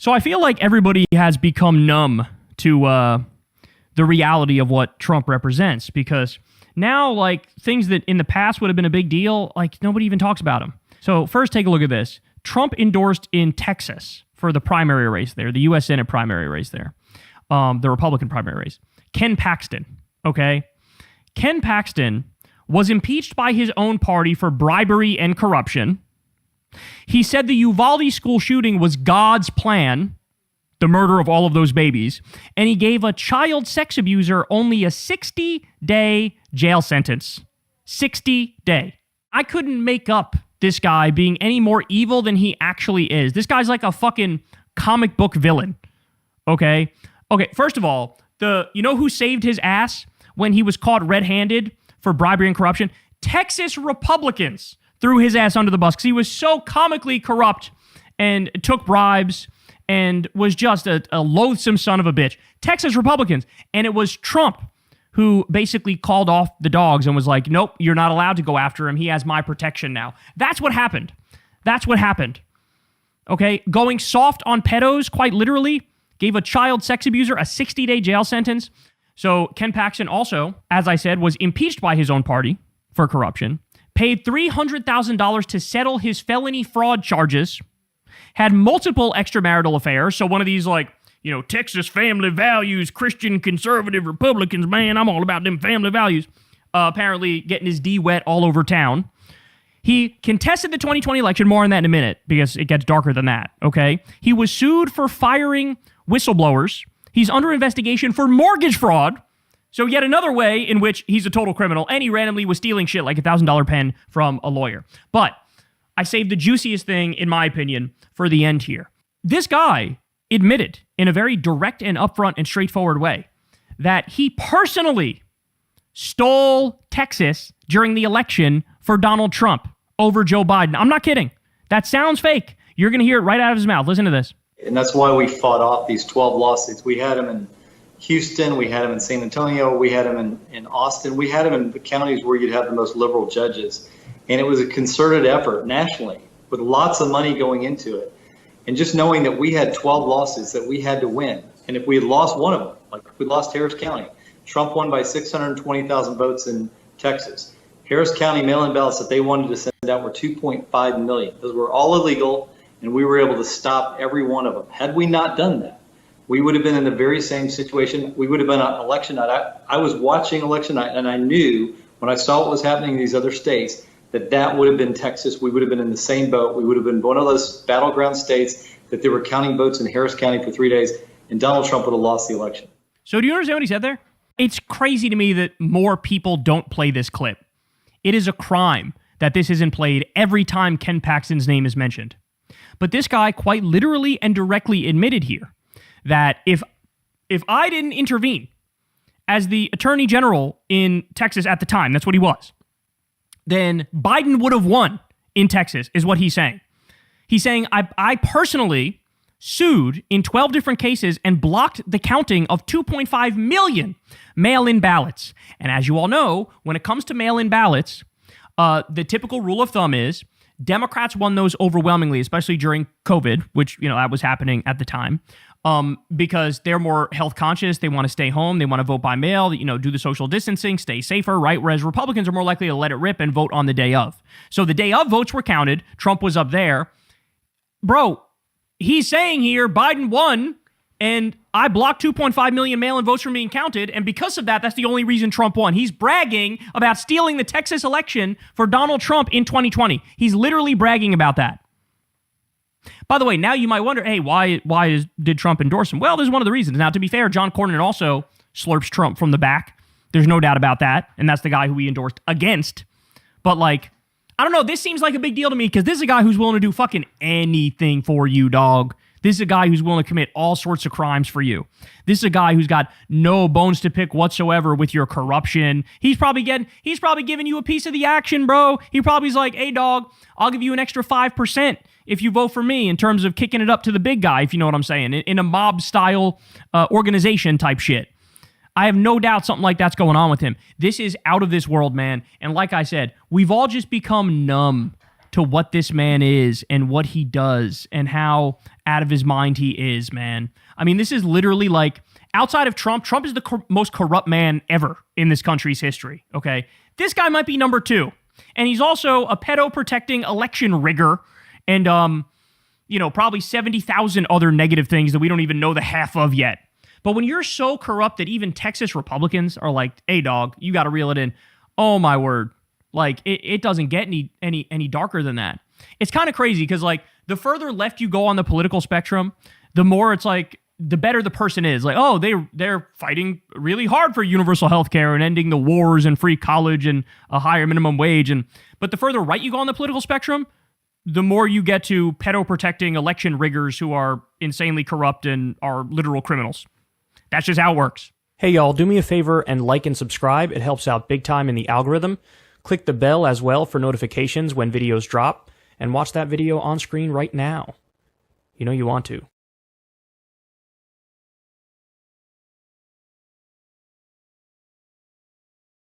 So I feel like everybody has become numb to the reality of what Trump represents, because now, like, things that in the past would have been a big deal, like, nobody even talks about them. So first, take a look at this. Trump endorsed in Texas for the primary race there, the U.S. Senate primary race there, the Republican primary race. Ken Paxton, okay? Ken Paxton was impeached by his own party for bribery and corruption. He said the Uvalde school shooting was God's plan, the murder of all of those babies, and he gave a child sex abuser only a 60-day jail sentence. 60-day. I couldn't make up this guy being any more evil than he actually is. This guy's like a fucking comic book villain. Okay, first of all, you know who saved his ass when he was caught red-handed for bribery and corruption? Texas Republicans threw his ass under the bus because he was so comically corrupt and took bribes and was just a loathsome son of a bitch. Texas Republicans. And it was Trump who basically called off the dogs and was like, nope, you're not allowed to go after him. He has my protection now. That's what happened. Okay? Going soft on pedos, quite literally, gave a child sex abuser a 60-day jail sentence. So Ken Paxton also, as I said, was impeached by his own party for corruption, paid $300,000 to settle his felony fraud charges, had multiple extramarital affairs. So one of these, like, you know, Texas family values, Christian conservative Republicans, man, I'm all about them family values. Apparently getting his D wet all over town. He contested the 2020 election, more on that in a minute, because it gets darker than that, okay? He was sued for firing whistleblowers. He's under investigation for mortgage fraud. So yet another way in which he's a total criminal, and he randomly was stealing shit like a $1,000 pen from a lawyer. But I saved the juiciest thing, in my opinion, for the end here. This guy admitted in a very direct and upfront and straightforward way that he personally stole Texas during the election for Donald Trump over Joe Biden. I'm not kidding. That sounds fake. You're going to hear it right out of his mouth. Listen to this. And that's why we fought off these 12 lawsuits. We had them in Houston, we had them in San Antonio, we had them in Austin, we had them in the counties where you'd have the most liberal judges. And it was a concerted effort nationally with lots of money going into it. And just knowing that we had 12 lawsuits that we had to win. And if we had lost one of them, like if we lost Harris County, Trump won by 620,000 votes in Texas. Harris County mail-in ballots that they wanted to send out were 2.5 million. Those were all illegal, and we were able to stop every one of them. Had we not done that, we would have been in the very same situation. We would have been on election night. I was watching election night, and I knew when I saw what was happening in these other states that would have been Texas. We would have been in the same boat. We would have been one of those battleground states that they were counting votes in Harris County for 3 days, and Donald Trump would have lost the election. So do you understand what he said there? It's crazy to me that more people don't play this clip. It is a crime that this isn't played every time Ken Paxton's name is mentioned. But this guy quite literally and directly admitted here that if I didn't intervene as the attorney general in Texas at the time, that's what he was, then Biden would have won in Texas, is what he's saying. He's saying, I personally sued in 12 different cases and blocked the counting of 2.5 million mail-in ballots. And as you all know, when it comes to mail-in ballots, the typical rule of thumb is Democrats won those overwhelmingly, especially during COVID, which, you know, that was happening at the time, because they're more health conscious. They want to stay home. They want to vote by mail, you know, do the social distancing, stay safer, right? Whereas Republicans are more likely to let it rip and vote on the day of. So the day of votes were counted. Trump was up there. Bro, he's saying here Biden won and I blocked 2.5 million mail-in votes from being counted, and because of that, that's the only reason Trump won. He's bragging about stealing the Texas election for Donald Trump in 2020. He's literally bragging about that. By the way, now you might wonder, hey, why did Trump endorse him? Well, there's one of the reasons. Now, to be fair, John Cornyn also slurps Trump from the back. There's no doubt about that, and that's the guy who he endorsed against. But, like, I don't know, this seems like a big deal to me because this is a guy who's willing to do fucking anything for you, dog. This is a guy who's willing to commit all sorts of crimes for you. This is a guy who's got no bones to pick whatsoever with your corruption. He's probably giving you a piece of the action, bro. He probably is like, hey, dog, I'll give you an extra 5% if you vote for me in terms of kicking it up to the big guy, if you know what I'm saying, in a mob-style organization type shit. I have no doubt something like that's going on with him. This is out of this world, man. And like I said, we've all just become numb to what this man is and what he does and how out of his mind he is, man. I mean, this is literally like, outside of Trump, Trump is the most corrupt man ever in this country's history, okay? This guy might be number 2. And he's also a pedo-protecting election rigger and, probably 70,000 other negative things that we don't even know the half of yet. But when you're so corrupt that even Texas Republicans are like, hey, dog, you got to reel it in. Oh, my word. Like, it doesn't get any darker than that. It's kind of crazy because, like, the further left you go on the political spectrum, the more it's like, the better the person is. Like, oh, they're fighting really hard for universal health care and ending the wars and free college and a higher minimum wage. But the further right you go on the political spectrum, the more you get to pedo-protecting election riggers who are insanely corrupt and are literal criminals. That's just how it works. Hey y'all, do me a favor and like and subscribe. It helps out big time in the algorithm. Click the bell as well for notifications when videos drop, and watch that video on screen right now. You know you want to.